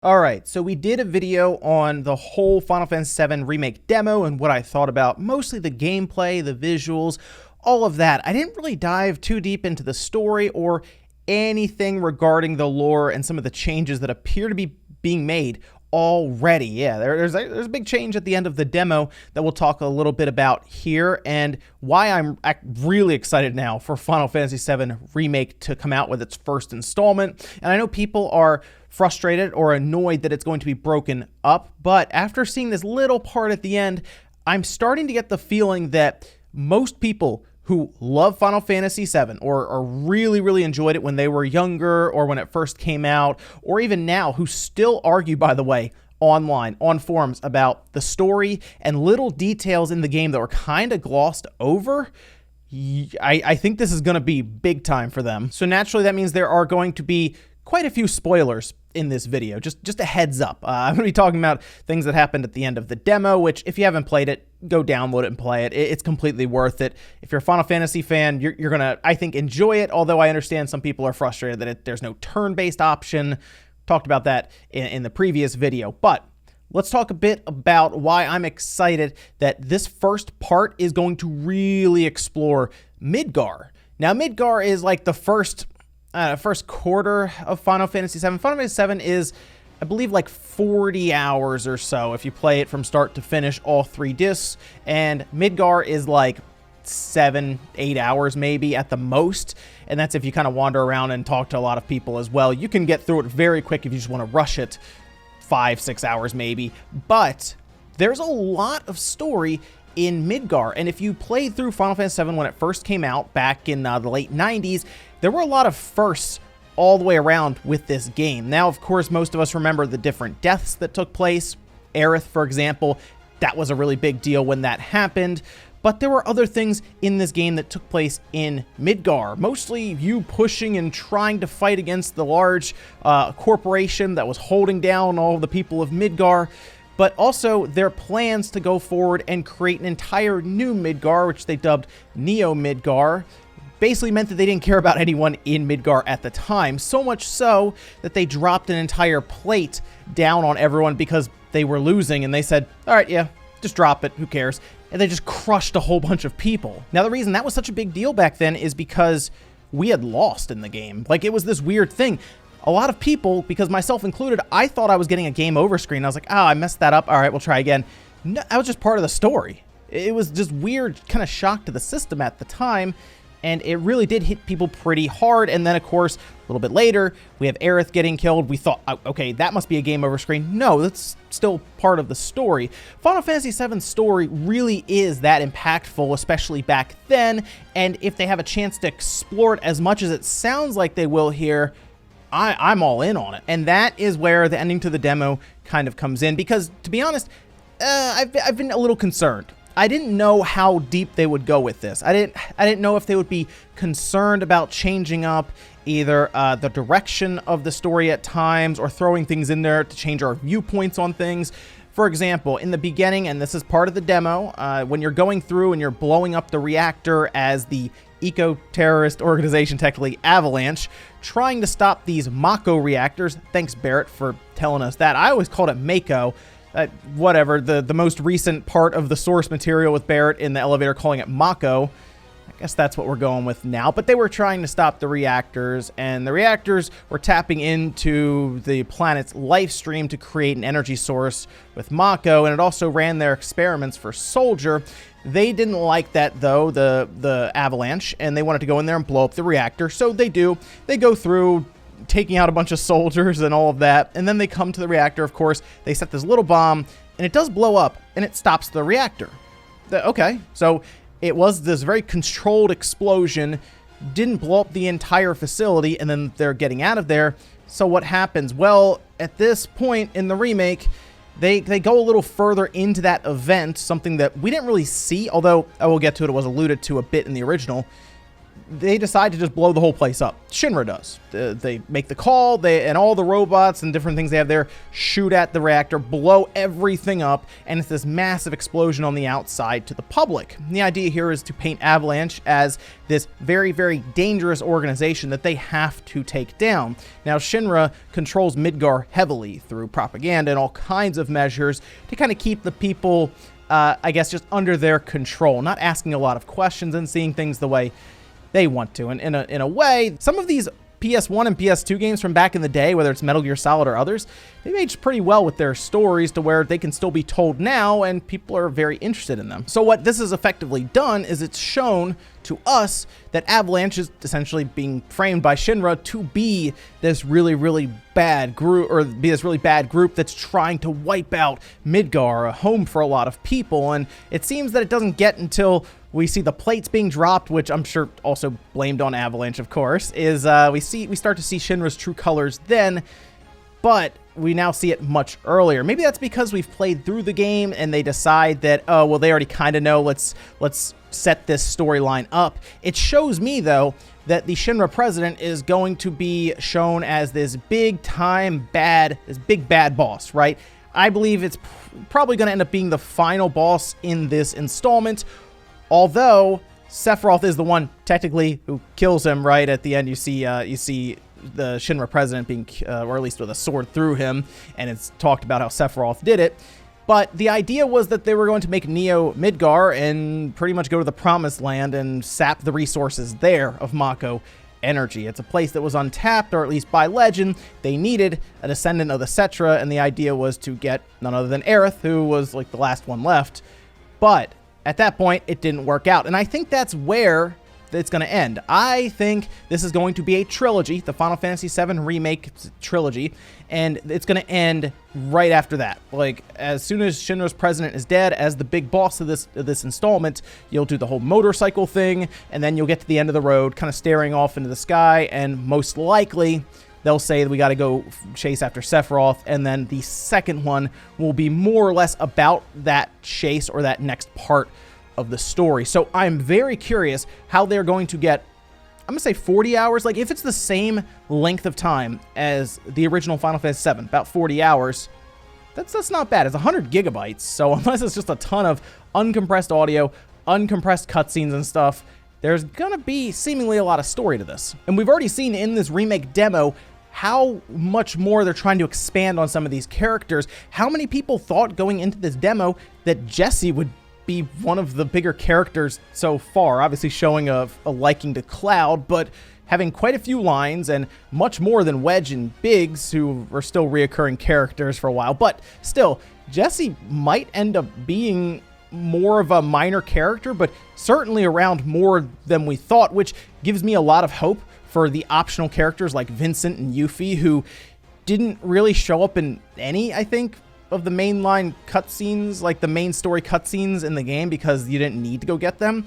Alright, so we did a video on the whole Final Fantasy VII Remake demo and what I thought about mostly the gameplay, the visuals, all of that. I didn't really dive too deep into the story or anything regarding the lore and some of the changes that appear to be being made already. Yeah, there's a big change at the end of the demo that we'll talk a little bit about here, and why I'm really excited now for Final Fantasy VII Remake to come out with its first installment. And I know people are frustrated or annoyed that it's going to be broken up, but after seeing this little part at the end, I'm starting to get the feeling that most people who love Final Fantasy VII or really enjoyed it when they were younger or when it first came out, or even now, who still argue, by the way, online, on forums about the story and little details in the game that were kind of glossed over, I think this is going to be big time for them. So naturally, that means there are going to be quite a few spoilers in this video, just a heads up. I'm going to be talking about things that happened at the end of the demo, which if you haven't played it, go download it and play it. It's completely worth it. If you're a Final Fantasy fan, you're going to, I think, enjoy it, although I understand some people are frustrated that there's no turn-based option. Talked about that in the previous video, but let's talk a bit about why I'm excited that this first part is going to really explore Midgar. Now, Midgar is like the first quarter of Final Fantasy VII. Final Fantasy VII is, I believe, like 40 hours or so if you play it from start to finish, all 3 discs, and Midgar is like 7-8 hours maybe at the most, and that's if you kind of wander around and talk to a lot of people as well. You can get through it very quick if you just want to rush it, 5-6 hours maybe, but there's a lot of story in Midgar, and if you played through Final Fantasy VII when it first came out back in the late 90s, there were a lot of firsts all the way around with this game. Now, of course, most of us remember the different deaths that took place. Aerith, for example, that was a really big deal when that happened. But there were other things in this game that took place in Midgar. Mostly you pushing and trying to fight against the large corporation that was holding down all the people of Midgar. But also their plans to go forward and create an entire new Midgar, which they dubbed Neo Midgar, basically meant that they didn't care about anyone in Midgar at the time, so much so that they dropped an entire plate down on everyone because they were losing, and they said, all right, yeah, just drop it, who cares? And they just crushed a whole bunch of people. Now, the reason that was such a big deal back then is because we had lost in the game. Like, it was this weird thing. A lot of people, because myself included, I thought I was getting a game over screen. I was like, oh, I messed that up. All right, we'll try again. No, that was just part of the story. It was just weird, kind of shock to the system at the time, and it really did hit people pretty hard. And then, of course, a little bit later, we have Aerith getting killed. We thought, okay, that must be a game over screen. No, that's still part of the story. Final Fantasy VII's story really is that impactful, especially back then, and if they have a chance to explore it as much as it sounds like they will here, I'm all in on it. And that is where the ending to the demo kind of comes in, because, to be honest, I've been a little concerned. I didn't know how deep they would go with this. I didn't know if they would be concerned about changing up either the direction of the story at times or throwing things in there to change our viewpoints on things. For example, in the beginning, and this is part of the demo, when you're going through and you're blowing up the reactor as the eco-terrorist organization, technically Avalanche, trying to stop these Mako reactors. Thanks, Barrett, for telling us that. I always called it Mako. Whatever, the most recent part of the source material with Barrett in the elevator calling it Mako. I guess that's what we're going with now. But they were trying to stop the reactors, and the reactors were tapping into the planet's life stream to create an energy source with Mako, and it also ran their experiments for Soldier. They didn't like that, though, the Avalanche, and they wanted to go in there and blow up the reactor. So they do. They go through taking out a bunch of soldiers and all of that, and then they come to the reactor. Of course, they set this little bomb, and it does blow up, and it stops the reactor. Okay, so it was this very controlled explosion, didn't blow up the entire facility, and then they're getting out of there. So what happens? Well, at this point in the remake, they go a little further into that event, something that we didn't really see, although I will get to it. It was alluded to a bit in the original. they decide to just blow the whole place up. Shinra does. They make the call, and all the robots and different things they have there shoot at the reactor, blow everything up, and it's this massive explosion on the outside to the public. And the idea here is to paint Avalanche as this very, very dangerous organization that they have to take down. Now, Shinra controls Midgar heavily through propaganda and all kinds of measures to kind of keep the people, I guess, just under their control, not asking a lot of questions and seeing things the way they want to. And in a way, some of these PS1 and PS2 games from back in the day, whether it's Metal Gear Solid or others, they've aged pretty well with their stories to where they can still be told now and people are very interested in them. So what this has effectively done is it's shown to us that Avalanche is essentially being framed by Shinra to be this really, really bad group, or be this really bad group that's trying to wipe out Midgar, a home for a lot of people. And it seems that it doesn't get until we see the plates being dropped, which I'm sure also blamed on Avalanche, of course, is we start to see Shinra's true colors then, but we now see it much earlier. Maybe that's because we've played through the game and they decide that, oh, well, they already kind of know, let's set this storyline up. It shows me, though, that the Shinra president is going to be shown as this big bad boss, right? I believe it's probably going to end up being the final boss in this installment. Although Sephiroth is the one technically who kills him, right? At the end, you see the Shinra president being, or at least with a sword through him, and it's talked about how Sephiroth did it. But the idea was that they were going to make Neo Midgar and pretty much go to the Promised Land and sap the resources there of Mako energy. It's a place that was untapped, or at least by legend, they needed a descendant of the Cetra, and the idea was to get none other than Aerith, who was like the last one left. But at that point, it didn't work out. And I think that's where it's going to end. I think this is going to be a trilogy, the Final Fantasy VII Remake trilogy, and it's going to end right after that. Like, as soon as Shinra's president is dead, as the big boss of this installment, you'll do the whole motorcycle thing, and then you'll get to the end of the road, kind of staring off into the sky, and most likely they'll say that we got to go chase after Sephiroth, and then the second one will be more or less about that chase or that next part of the story. So I'm very curious how they're going to get, I'm going to say 40 hours. Like, if it's the same length of time as the original Final Fantasy VII, about 40 hours, that's not bad. It's 100 gigabytes, so unless it's just a ton of uncompressed audio, uncompressed cutscenes and stuff, there's gonna be seemingly a lot of story to this. And we've already seen in this remake demo how much more they're trying to expand on some of these characters. How many people thought going into this demo that Jessie would be one of the bigger characters so far? Obviously showing a liking to Cloud, but having quite a few lines and much more than Wedge and Biggs, who are still reoccurring characters for a while. But still, Jessie might end up being more of a minor character, but certainly around more than we thought, which gives me a lot of hope for the optional characters like Vincent and Yuffie, who didn't really show up in any, I think, of the mainline cutscenes, like the main story cutscenes in the game, because you didn't need to go get them.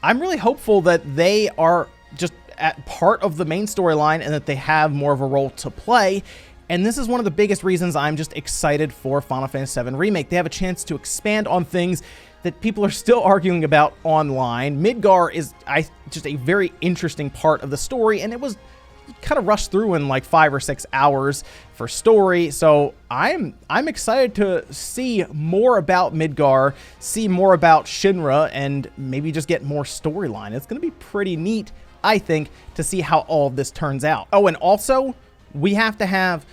I'm really hopeful that they are just at part of the main storyline and that they have more of a role to play. And this is one of the biggest reasons I'm just excited for Final Fantasy VII Remake. They have a chance to expand on things that people are still arguing about online. Midgar is just a very interesting part of the story, and it was kind of rushed through in like 5 or 6 hours for story. So I'm excited to see more about Midgar, see more about Shinra, and maybe just get more storyline. It's going to be pretty neat, I think, to see how all of this turns out. Oh, and also, we have to have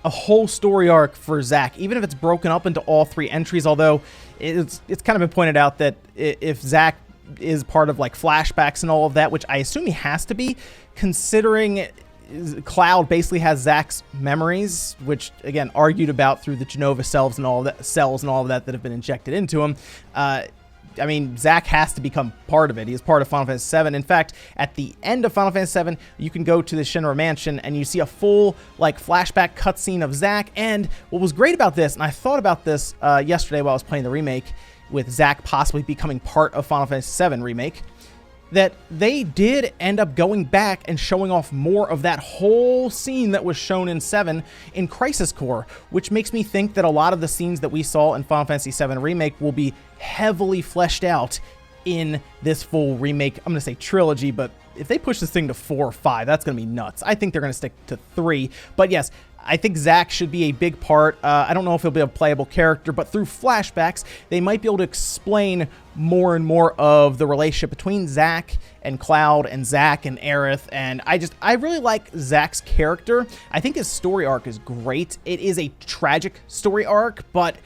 a whole story arc for Zack, even if it's broken up into all 3 entries, although it's kind of been pointed out that if Zack is part of like flashbacks and all of that, which I assume he has to be, considering Cloud basically has Zack's memories, which again argued about through the Genova cells and all of that that have been injected into him. I mean, Zack has to become part of it. He is part of Final Fantasy VII. In fact, at the end of Final Fantasy VII, you can go to the Shinra Mansion and you see a full like flashback cutscene of Zack. And what was great about this, and I thought about this yesterday while I was playing the remake, with Zack possibly becoming part of Final Fantasy VII Remake, that they did end up going back and showing off more of that whole scene that was shown in 7 in Crisis Core, which makes me think that a lot of the scenes that we saw in Final Fantasy VII Remake will be heavily fleshed out in this full remake. I'm going to say trilogy, but if they push this thing to 4 or 5, that's going to be nuts. I think they're going to stick to 3. But yes, I think Zack should be a big part. I don't know if he'll be a playable character, but through flashbacks, they might be able to explain more and more of the relationship between Zack and Cloud and Zack and Aerith. And I really like Zack's character. I think his story arc is great. It is a tragic story arc, but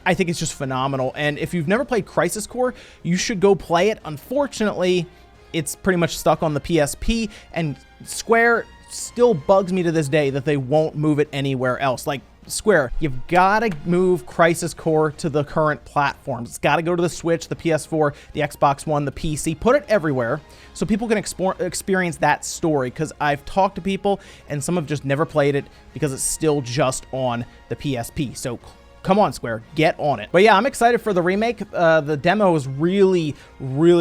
I think it's just phenomenal. And if you've never played Crisis Core, you should go play it. Unfortunately, it's pretty much stuck on the PSP, and Square still bugs me to this day that they won't move it anywhere else. Like, Square, you've got to move Crisis Core to the current platforms. It's got to go to the Switch, the PS4, the Xbox One, the PC. Put it everywhere so people can experience that story, because I've talked to people and some have just never played it because it's still just on the PSP. So come on, Square, get on it. But yeah, I'm excited for the remake. The demo has really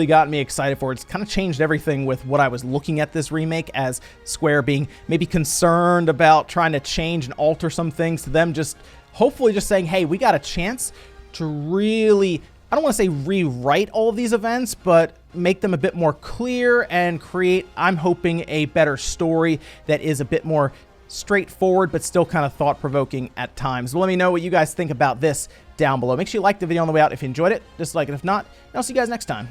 got me excited for it. It's kind of changed everything with what I was looking at this remake as, Square being maybe concerned about trying to change and alter some things, to them just hopefully just saying, hey, we got a chance to really, I don't want to say rewrite all of these events, but make them a bit more clear and create, I'm hoping, a better story that is a bit more straightforward, but still kind of thought-provoking at times. Well, let me know what you guys think about this down below. Make sure you like the video on the way out if you enjoyed it. Just like it if not, and I'll see you guys next time.